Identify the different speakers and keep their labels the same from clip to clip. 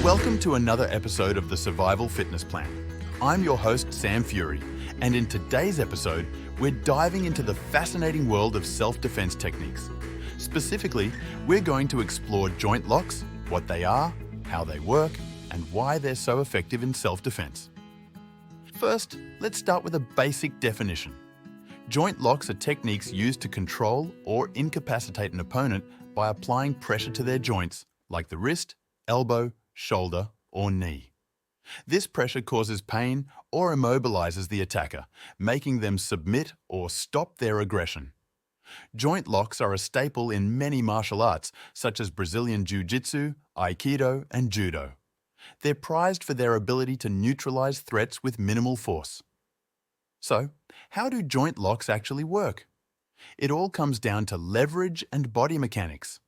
Speaker 1: Welcome to another episode of the Survival Fitness Plan. I'm your host, Sam Fury, and in today's episode, we're diving into the fascinating world of self-defense techniques. Specifically, we're going to explore joint locks, what they are, how they work, and why they're so effective in self-defense. First, let's start with a basic definition. Joint locks are techniques used to control or incapacitate an opponent by applying pressure to their joints, like the wrist, elbow, shoulder, or knee. This pressure causes pain or immobilizes the attacker, making them submit or stop their aggression. Joint locks are a staple in many martial arts, such as Brazilian Jiu-Jitsu, Aikido, and Judo. They're prized for their ability to neutralize threats with minimal force. So, how do joint locks actually work? It all comes down to leverage and body mechanics.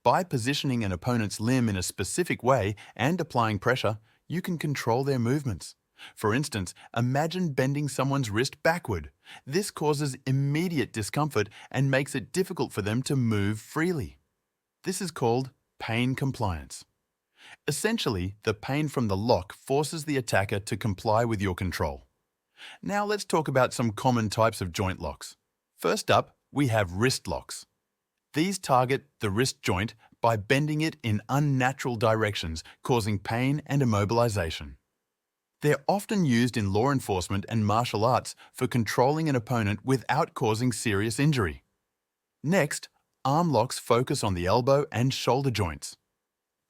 Speaker 1: By positioning an opponent's limb in a specific way and applying pressure, you can control their movements. For instance, imagine bending someone's wrist backward. This causes immediate discomfort and makes it difficult for them to move freely. This is called pain compliance. Essentially, the pain from the lock forces the attacker to comply with your control. Now let's talk about some common types of joint locks. First up, we have wrist locks. These target the wrist joint by bending it in unnatural directions, causing pain and immobilization. They're often used in law enforcement and martial arts for controlling an opponent without causing serious injury. Next, arm locks focus on the elbow and shoulder joints.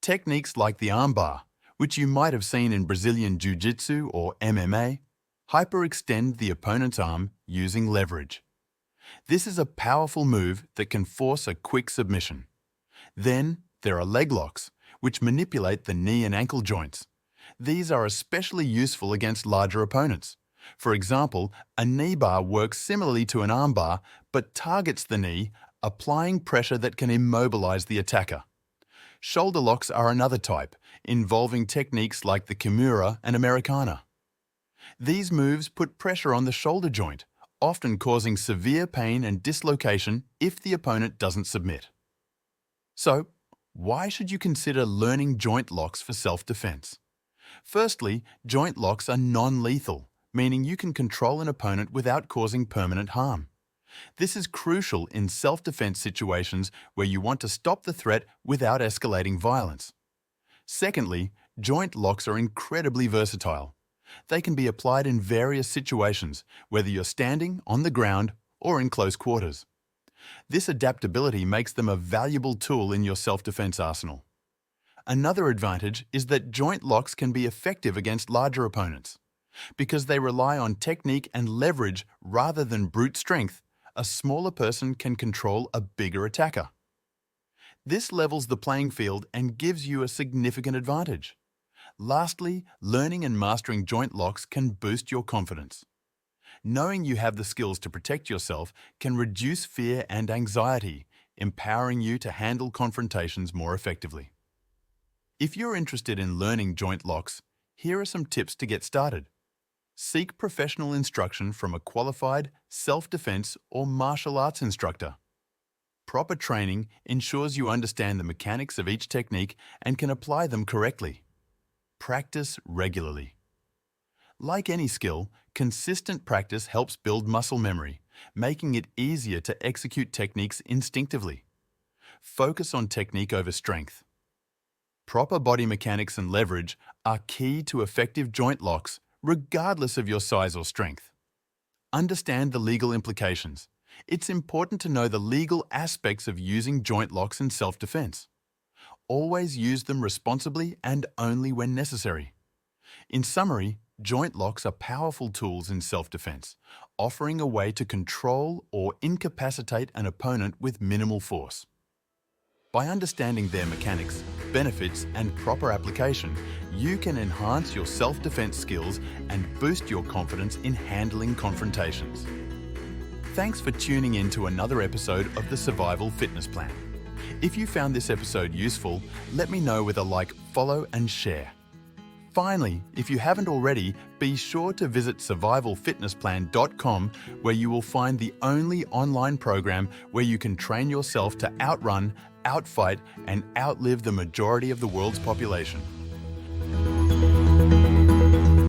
Speaker 1: Techniques like the armbar, which you might have seen in Brazilian Jiu-Jitsu or MMA, hyperextend the opponent's arm using leverage. This is a powerful move that can force a quick submission. Then, there are leg locks, which manipulate the knee and ankle joints. These are especially useful against larger opponents. For example, a knee bar works similarly to an arm bar, but targets the knee, applying pressure that can immobilize the attacker. Shoulder locks are another type, involving techniques like the Kimura and Americana. These moves put pressure on the shoulder joint, often causing severe pain and dislocation if the opponent doesn't submit. So, why should you consider learning joint locks for self-defense? Firstly, joint locks are non-lethal, meaning you can control an opponent without causing permanent harm. This is crucial in self-defense situations where you want to stop the threat without escalating violence. Secondly, joint locks are incredibly versatile. They can be applied in various situations, whether you're standing, on the ground, or in close quarters. This adaptability makes them a valuable tool in your self-defense arsenal. Another advantage is that joint locks can be effective against larger opponents. Because they rely on technique and leverage rather than brute strength, a smaller person can control a bigger attacker. This levels the playing field and gives you a significant advantage. Lastly, learning and mastering joint locks can boost your confidence. Knowing you have the skills to protect yourself can reduce fear and anxiety, empowering you to handle confrontations more effectively. If you're interested in learning joint locks, here are some tips to get started. Seek professional instruction from a qualified self-defense or martial arts instructor. Proper training ensures you understand the mechanics of each technique and can apply them correctly. Practice regularly. Like any skill, consistent practice helps build muscle memory, making it easier to execute techniques instinctively. Focus on technique over strength. Proper body mechanics and leverage are key to effective joint locks, regardless of your size or strength. Understand the legal implications. It's important to know the legal aspects of using joint locks in self-defense. Always use them responsibly and only when necessary. In summary, joint locks are powerful tools in self-defense, offering a way to control or incapacitate an opponent with minimal force. By understanding their mechanics, benefits, and proper application, you can enhance your self-defense skills and boost your confidence in handling confrontations. Thanks for tuning in to another episode of the Survival Fitness Plan. If you found this episode useful, let me know with a like, follow, and share. Finally, if you haven't already, be sure to visit survivalfitnessplan.com, where you will find the only online program where you can train yourself to outrun, outfight, and outlive the majority of the world's population.